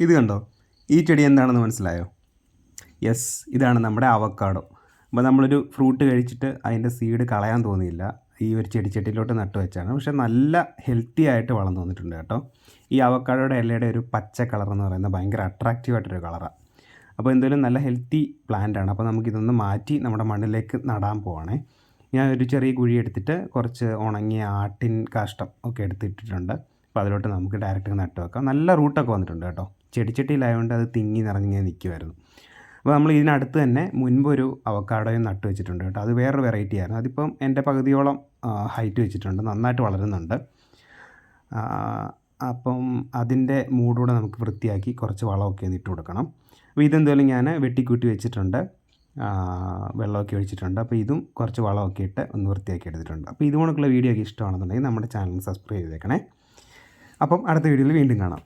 ഇത് കണ്ടോ, ഈ ചെടി എന്താണെന്ന് മനസ്സിലായോ? യെസ്, ഇതാണ് നമ്മുടെ അവക്കാഡോ. അപ്പോൾ നമ്മളൊരു ഫ്രൂട്ട് കഴിച്ചിട്ട് അതിൻ്റെ സീഡ് കളയാൻ തോന്നിയില്ല, ഈ ഒരു ചെടിച്ചട്ടിയിലോട്ട് നട്ടു വെച്ചാണ്. പക്ഷേ നല്ല ഹെൽത്തി ആയിട്ട് വളർന്നു വന്നിട്ടുണ്ട് കേട്ടോ. ഈ അവക്കാഡോയുടെ ഇലയുടെ ഒരു പച്ച കളർ എന്ന് പറയുന്നത് ഭയങ്കര അട്രാക്റ്റീവായിട്ടൊരു കളറാണ്. അപ്പോൾ എന്തായാലും നല്ല ഹെൽത്തി പ്ലാന്റാണ്. അപ്പോൾ നമുക്കിതൊന്ന് മാറ്റി നമ്മുടെ മണ്ണിലേക്ക് നടാൻ പോവാണേ. ഞാൻ ഒരു ചെറിയ കുഴി എടുത്തിട്ട് കുറച്ച് ഉണങ്ങിയ ആട്ടിൻ കാഷ്ടം ഒക്കെ എടുത്തിട്ടിട്ടുണ്ട്. അപ്പോൾ അതിലോട്ട് നമുക്ക് ഡയറക്റ്റ് നട്ട് വെക്കാം. നല്ല റൂട്ടൊക്കെ വന്നിട്ടുണ്ട് കേട്ടോ. ചെടിച്ചട്ടിയിലായതുകൊണ്ട് അത് തിങ്ങി നിറഞ്ഞിങ്ങനെ നിൽക്കുമായിരുന്നു. അപ്പോൾ നമ്മൾ ഇതിനടുത്ത് തന്നെ മുൻപൊരു അവക്കാഡോയും നട്ട് വെച്ചിട്ടുണ്ട് കേട്ടോ. അത് വേറൊരു വെറൈറ്റി ആയിരുന്നു. അതിപ്പം എൻ്റെ പകുതിയോളം ഹൈറ്റ് വെച്ചിട്ടുണ്ട്, നന്നായിട്ട് വളരുന്നുണ്ട്. അപ്പം അതിൻ്റെ മൂടൂടെ നമുക്ക് വൃത്തിയാക്കി കുറച്ച് വളമൊക്കെ ഒന്ന് ഇട്ട് കൊടുക്കണം. അപ്പോൾ ഇതെന്തായാലും ഞാൻ വെട്ടിക്കൂട്ടി വെച്ചിട്ടുണ്ട്, വെള്ളമൊക്കെ ഒഴിച്ചിട്ടുണ്ട്. അപ്പോൾ ഇതും കുറച്ച് വളമൊക്കെ ഇട്ട് ഒന്ന് വൃത്തിയാക്കി എടുത്തിട്ടുണ്ട്. അപ്പോൾ ഇതുകൊണ്ടുള്ള വീഡിയോ ഒക്കെ ഇഷ്ടമാണെന്നുണ്ടെങ്കിൽ നമ്മുടെ ചാനൽ സബ്സ്ക്രൈബ് ചെയ്തേക്കണേ. അപ്പം അടുത്ത വീഡിയോയിൽ വീണ്ടും കാണാം.